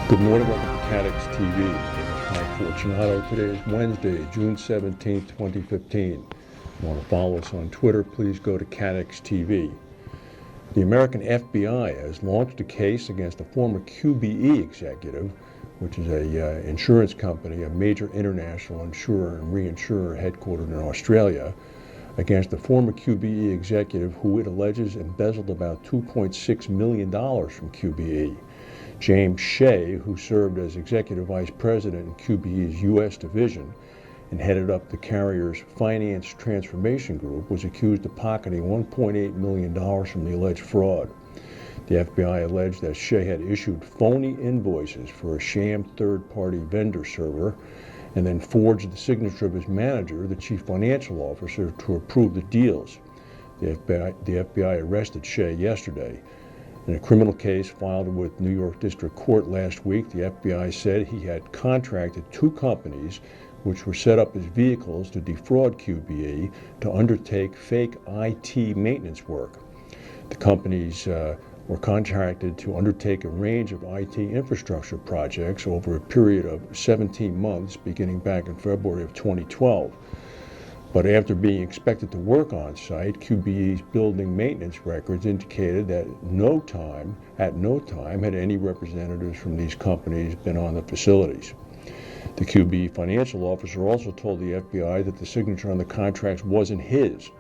Good morning, welcome to Catex TV. I'm Fortunato. Today is Wednesday, June 17, 2015. If you want to follow us on Twitter, please go to Catex TV. The American FBI has launched a case against a former QBE executive, which is an insurance company, a major international insurer and reinsurer headquartered in Australia, against the former QBE executive who it alleges embezzled about $2.6 million from QBE. James Shea, who served as executive vice president in QBE's U.S. division and headed up the carrier's finance transformation group, was accused of pocketing $1.8 million from the alleged fraud. The FBI alleged that Shea had issued phony invoices for a sham third-party vendor server and then forged the signature of his manager, the chief financial officer, to approve the deals. The FBI arrested Shea yesterday. In a criminal case filed with New York District Court last week, the FBI said he had contracted two companies which were set up as vehicles to defraud QBE to undertake fake IT maintenance work. The companies were contracted to undertake a range of IT infrastructure projects over a period of 17 months beginning back in February of 2012. But after being expected to work on site, QBE's building maintenance records indicated that at no time had any representatives from these companies been on the facilities. The QBE financial officer also told the FBI that the signature on the contracts wasn't his.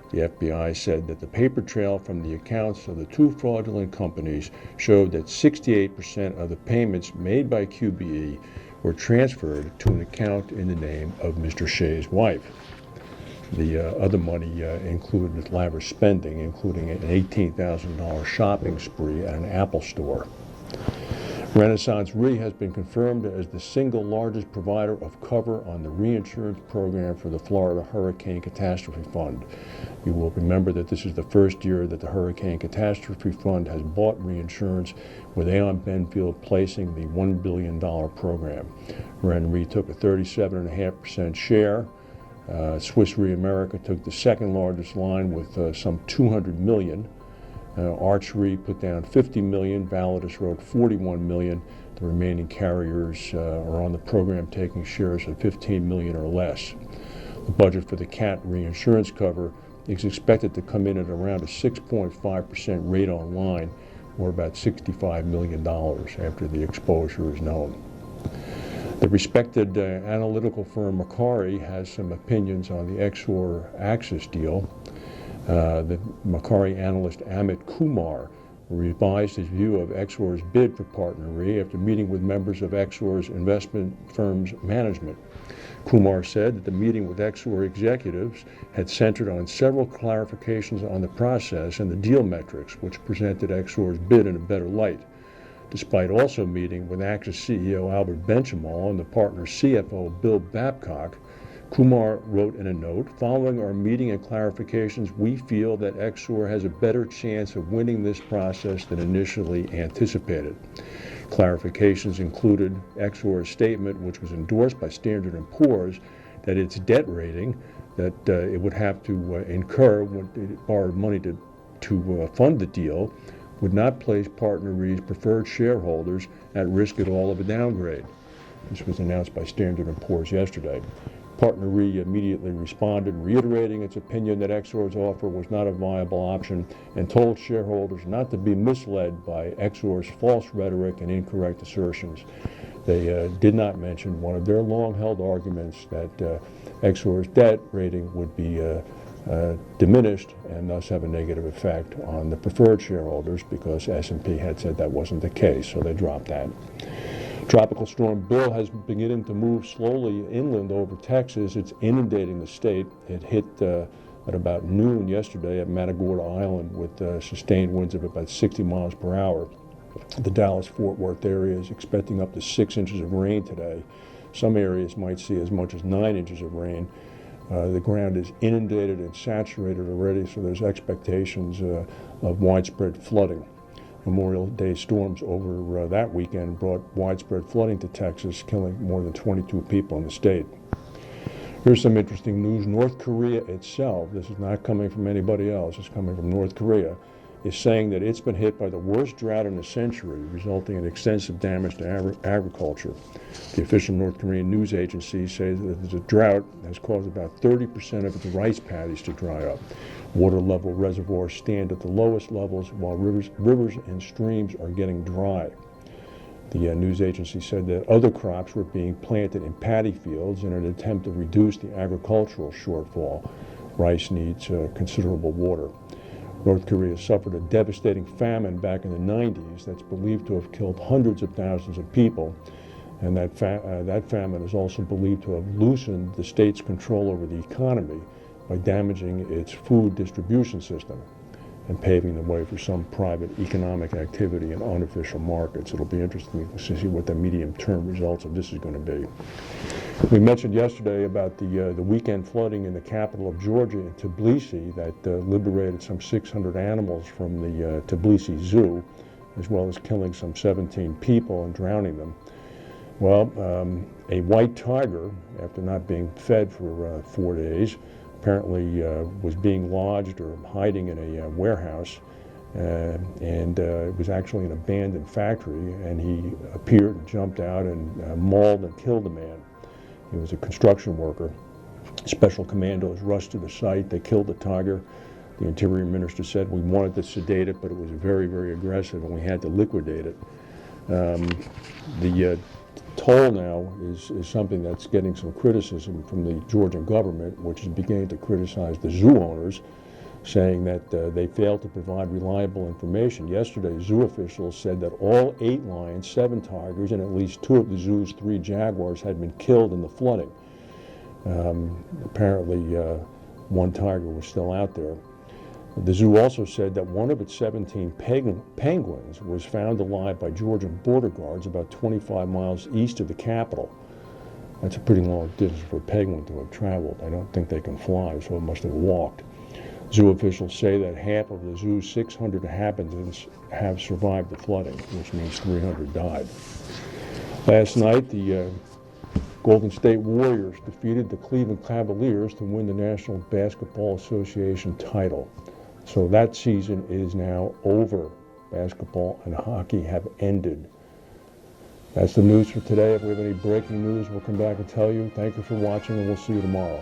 The FBI said that the paper trail from the accounts of the two fraudulent companies showed that 68% of the payments made by QBE were transferred to an account in the name of Mr. Shea's wife. The other money included lavish spending, including an $18,000 shopping spree at an Apple store. RenaissanceRe has been confirmed as the single largest provider of cover on the reinsurance program for the Florida Hurricane Catastrophe Fund. You will remember that this is the first year that the Hurricane Catastrophe Fund has bought reinsurance, with Aon Benfield placing the $1 billion program. Ren Re took a 37.5% share. Swiss Re America took the second largest line with some $200 million. Arch Re put down $50 million. Validus wrote $41 million. The remaining carriers are on the program taking shares of $15 million or less. The budget for the cat reinsurance cover is expected to come in at around a 6.5% rate on line, or about $65 million after the exposure is known. The respected analytical firm Akari has some opinions on the Exor Axis deal. The Akari analyst Amit Kumar revised his view of Exor's bid for PartnerRe after meeting with members of Exor's investment firm's management. Kumar said that the meeting with Exor executives had centered on several clarifications on the process and the deal metrics, which presented Exor's bid in a better light. Despite also meeting with Axis CEO Albert Benchimol and the partner's CFO Bill Babcock, Kumar wrote in a note, "Following our meeting and clarifications, we feel that Exor has a better chance of winning this process than initially anticipated." Clarifications included Exor's statement, which was endorsed by Standard & Poor's, that its debt rating, that it would have to incur when it borrowed money to fund the deal, would not place PartnerRe's preferred shareholders at risk at all of a downgrade. This was announced by Standard & Poor's yesterday. PartnerRe immediately responded, reiterating its opinion that Exor's offer was not a viable option and told shareholders not to be misled by Exor's false rhetoric and incorrect assertions. They did not mention one of their long-held arguments that Exor's debt rating would be diminished and thus have a negative effect on the preferred shareholders, because S&P had said that wasn't the case, so they dropped that. Tropical storm Bill has been beginning to move slowly inland over Texas. It's inundating the state. It hit at about noon yesterday at Matagorda Island with sustained winds of about 60 miles per hour. The Dallas-Fort Worth area is expecting up to 6 inches of rain today. Some areas might see as much as 9 inches of rain. The ground is inundated and saturated already, so there's expectations of widespread flooding. Memorial Day storms over that weekend brought widespread flooding to Texas, killing more than 22 people in the state. Here's some interesting news. North Korea itself, this is not coming from anybody else, it's coming from North Korea, is saying that it's been hit by the worst drought in a century, resulting in extensive damage to agriculture. The official North Korean news agency says that the drought has caused about 30% of its rice paddies to dry up. Water level reservoirs stand at the lowest levels, while rivers and streams are getting dry. The news agency said that other crops were being planted in paddy fields in an attempt to reduce the agricultural shortfall. Rice needs considerable water. North Korea suffered a devastating famine back in the 90s that's believed to have killed hundreds of thousands of people, and that famine is also believed to have loosened the state's control over the economy by damaging its food distribution system and paving the way for some private economic activity in unofficial markets. It'll be interesting to see what the medium-term results of this is going to be. We mentioned yesterday about the weekend flooding in the capital of Georgia, in Tbilisi, that liberated some 600 animals from the Tbilisi zoo, as well as killing some 17 people and drowning them. Well, a white tiger, after not being fed for 4 days, apparently was being lodged or hiding in a warehouse, and it was actually an abandoned factory, and he appeared and jumped out and mauled and killed a man. He was a construction worker. Special commandos rushed to the site. They killed the tiger. The Interior Minister said, "We wanted to sedate it, but it was very, very aggressive, and we had to liquidate it." The toll now is something that's getting some criticism from the Georgian government, which is beginning to criticize the zoo owners, saying that they failed to provide reliable information. Yesterday, zoo officials said that all 8 lions, 7 tigers, and at least 2 of the zoo's 3 jaguars had been killed in the flooding. Apparently, 1 tiger was still out there. The zoo also said that one of its 17 penguins was found alive by Georgian border guards about 25 miles east of the capital. That's a pretty long distance for a penguin to have traveled. I don't think they can fly, so it must have walked. Zoo officials say that half of the zoo's 600 inhabitants have survived the flooding, which means 300 died. Last night, the Golden State Warriors defeated the Cleveland Cavaliers to win the National Basketball Association title. So that season is now over. Basketball and hockey have ended. That's the news for today. If we have any breaking news, we'll come back and tell you. Thank you for watching, and we'll see you tomorrow.